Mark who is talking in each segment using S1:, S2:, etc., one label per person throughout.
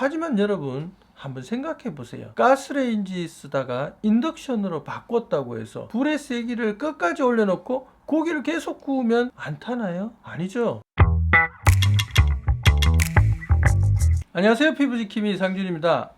S1: 하지만 여러분 한번 생각해 보세요. 가스레인지 쓰다가 인덕션으로 바꿨다고 해서 불의 세기를 끝까지 올려놓고 고기를 계속 구우면 안 타나요? 아니죠. 안녕하세요, 피부지킴이 상준입니다.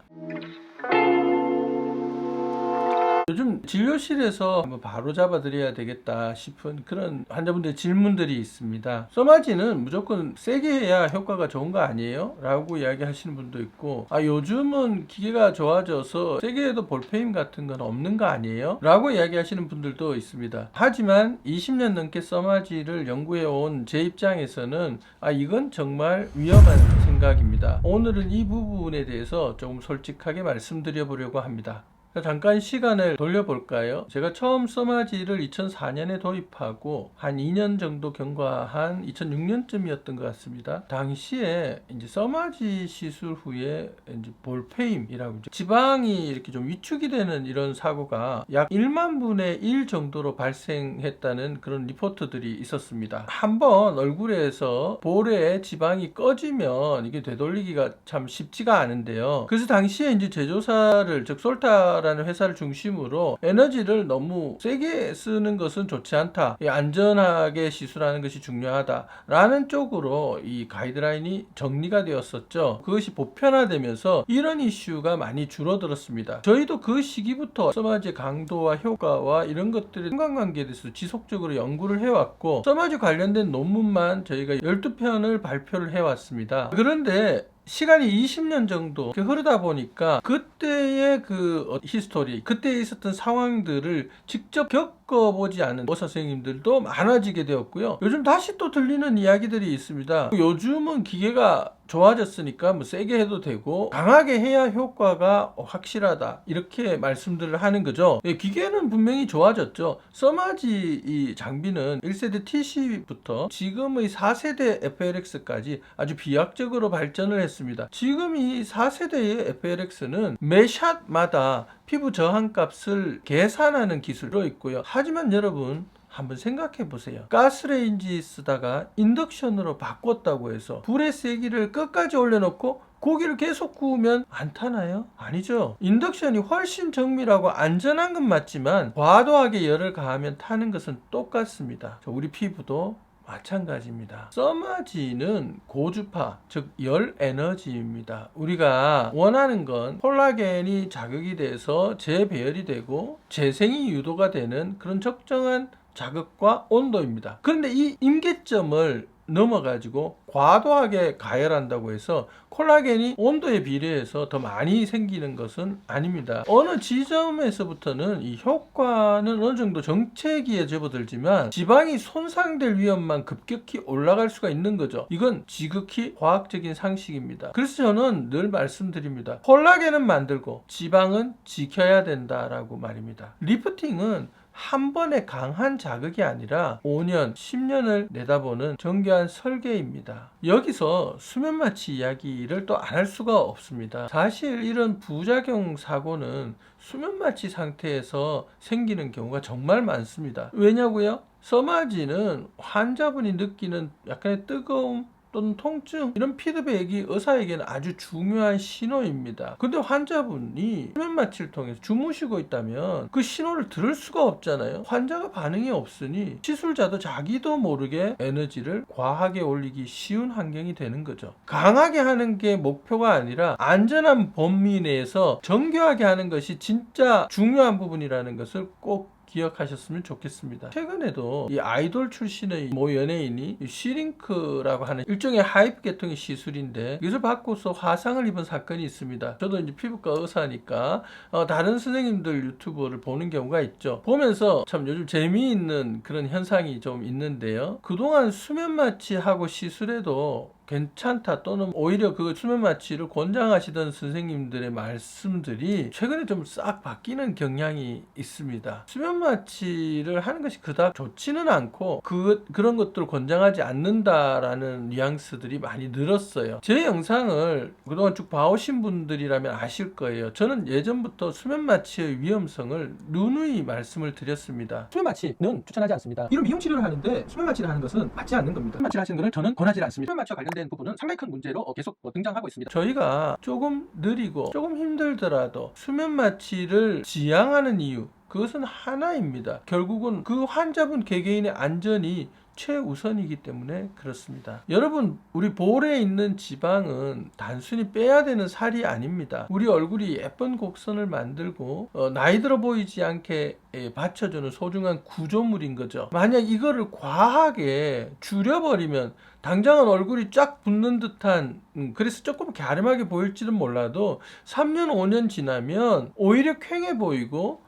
S1: 요즘 진료실에서 한번 바로 잡아 드려야 되겠다 싶은 그런 환자분들의 질문들이 있습니다. 써마지는 무조건 세게 해야 효과가 좋은 거 아니에요? 라고 이야기 하시는 분도 있고, 요즘은 기계가 좋아져서 세게 해도 볼페임 같은 건 없는 거 아니에요? 라고 이야기 하시는 분들도 있습니다. 하지만 20년 넘게 써마지를 연구해 온 제 입장에서는 이건 정말 위험한 생각입니다. 오늘은 이 부분에 대해서 조금 솔직하게 말씀드려 보려고 합니다. 잠깐 시간을 돌려볼까요? 제가 처음 써마지를 2004년에 도입하고 한 2년 정도 경과한 2006년쯤이었던 것 같습니다. 당시에 이제 써마지 시술 후에 이제 볼페임이라고 지방이 이렇게 좀 위축이 되는 이런 사고가 약 1만 분의 1 정도로 발생했다는 그런 리포트들이 있었습니다. 한번 얼굴에서 볼에 지방이 꺼지면 이게 되돌리기가 참 쉽지가 않은데요. 그래서 당시에 이제 제조사를 즉 솔타 라는 회사를 중심으로 에너지를 너무 세게 쓰는 것은 좋지 않다. 안전하게 시술하는 것이 중요하다. 라는 쪽으로 이 가이드라인이 정리가 되었었죠. 그것이 보편화되면서 이런 이슈가 많이 줄어들었습니다. 저희도 그 시기부터 써마지의 강도와 효과와 이런 것들의 상관관계에 대해서 지속적으로 연구를 해왔고, 써마지 관련된 논문만 저희가 12편을 발표를 해왔습니다. 그런데 시간이 20년 정도 흐르다 보니까 그때의 그 히스토리, 그때 있었던 상황들을 직접 겪어보지 않은 의사 선생님들도 많아지게 되었고요. 요즘 다시 또 들리는 이야기들이 있습니다. 요즘은 기계가 좋아졌으니까 뭐 세게 해도 되고 강하게 해야 효과가 확실하다, 이렇게 말씀들을 하는 거죠. 기계는 분명히 좋아졌죠. 써마지 이 장비는 1세대 TC부터 지금의 4세대 FLX까지 아주 비약적으로 발전을 했습니다. 지금 이 4세대의 FLX는 매 샷마다 피부 저항값을 계산하는 기술로 있고요. 하지만 여러분 한번 생각해 보세요. 가스레인지 쓰다가 인덕션으로 바꿨다고 해서 불의 세기를 끝까지 올려놓고 고기를 계속 구우면 안 타나요? 아니죠. 인덕션이 훨씬 정밀하고 안전한 건 맞지만 과도하게 열을 가하면 타는 것은 똑같습니다. 우리 피부도 마찬가지입니다. 써마지는 고주파, 즉 열 에너지입니다. 우리가 원하는 건 콜라겐이 자극이 돼서 재배열이 되고 재생이 유도가 되는 그런 적정한 자극과 온도입니다. 그런데 이 임계점을 넘어가지고 과도하게 가열한다고 해서 콜라겐이 온도에 비례해서 더 많이 생기는 것은 아닙니다. 어느 지점에서부터는 이 효과는 어느 정도 정체기에 접어들지만 지방이 손상될 위험만 급격히 올라갈 수가 있는 거죠. 이건 지극히 과학적인 상식입니다. 그래서 저는 늘 말씀드립니다. 콜라겐은 만들고 지방은 지켜야 된다라고 말입니다. 리프팅은 한 번의 강한 자극이 아니라 5년, 10년을 내다보는 정교한 설계입니다. 여기서 수면 마취 이야기를 또 안 할 수가 없습니다. 사실 이런 부작용 사고는 수면 마취 상태에서 생기는 경우가 정말 많습니다. 왜냐고요? 써마지는 환자분이 느끼는 약간의 뜨거움 또는 통증, 이런 피드백이 의사에게는 아주 중요한 신호입니다. 근데 환자분이 수면 마취를 통해서 주무시고 있다면 그 신호를 들을 수가 없잖아요. 환자가 반응이 없으니 시술자도 자기도 모르게 에너지를 과하게 올리기 쉬운 환경이 되는 거죠. 강하게 하는 게 목표가 아니라 안전한 범위 내에서 정교하게 하는 것이 진짜 중요한 부분이라는 것을 꼭 기억하셨으면 좋겠습니다. 최근에도 이 아이돌 출신의 모 연예인이 시링크라고 하는 일종의 하이프 계통의 시술인데 이것을 받고서 화상을 입은 사건이 있습니다. 저도 이제 피부과 의사니까 다른 선생님들 유튜브를 보는 경우가 있죠. 보면서 참 요즘 재미있는 그런 현상이 좀 있는데요. 그동안 수면 마취하고 시술에도 괜찮다, 또는 오히려 그 수면 마취를 권장하시던 선생님들의 말씀들이 최근에 좀 싹 바뀌는 경향이 있습니다. 수면 마취를 하는 것이 그닥 좋지는 않고 그런 것들을 권장하지 않는다라는 뉘앙스들이 많이 늘었어요. 제 영상을 그동안 쭉 봐오신 분들이라면 아실 거예요. 저는 예전부터 수면 마취의 위험성을 누누이 말씀을 드렸습니다.
S2: 수면 마취는 추천하지 않습니다. 이런 미용 치료를 하는데 수면 마취를 하는 것은 맞지 않는 겁니다. 수면 마취를 하시는 것을 저는 권하지 않습니다. 수면 마취와 관련
S1: 관련된 부분은 상당히 큰 문제로 계속 등장하고 있습니다. 저희가 조금 느리고 조금 힘들더라도 수면 마취를 지향하는 이유, 그것은 하나입니다. 결국은 그 환자분 개개인의 안전이 최우선이기 때문에 그렇습니다. 여러분, 우리 볼에 있는 지방은 단순히 빼야 되는 살이 아닙니다. 우리 얼굴이 예쁜 곡선을 만들고 나이 들어 보이지 않게 받쳐주는 소중한 구조물인 거죠. 만약 이거를 과하게 줄여버리면 당장은 얼굴이 쫙 붓는 듯한 그래서 조금 갸름하게 보일지는 몰라도 3년 5년 지나면 오히려 퀭해 보이고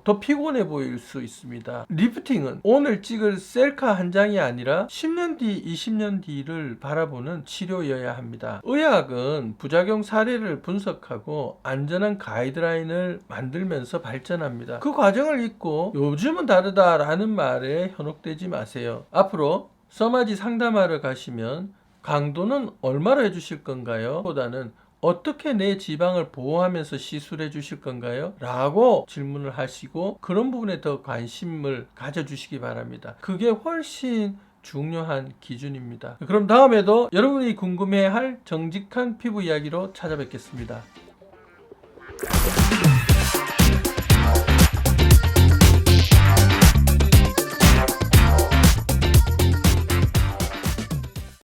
S1: 더 피곤해 보일 수 있습니다. 리프팅은 오늘 찍을 셀카 한 장이 아니라 10년 뒤, 20년 뒤를 바라보는 치료여야 합니다. 의학은 부작용 사례를 분석하고 안전한 가이드라인을 만들면서 발전합니다. 그 과정을 잊고 요즘은 다르다라는 말에 현혹되지 마세요. 앞으로 써마지 상담하러 가시면 강도는 얼마로 해주실 건가요? 보다는 어떻게 내 지방을 보호하면서 시술해 주실 건가요? 라고 질문을 하시고 그런 부분에 더 관심을 가져주시기 바랍니다. 그게 훨씬 중요한 기준입니다. 그럼 다음에도 여러분이 궁금해할 정직한 피부 이야기로 찾아뵙겠습니다.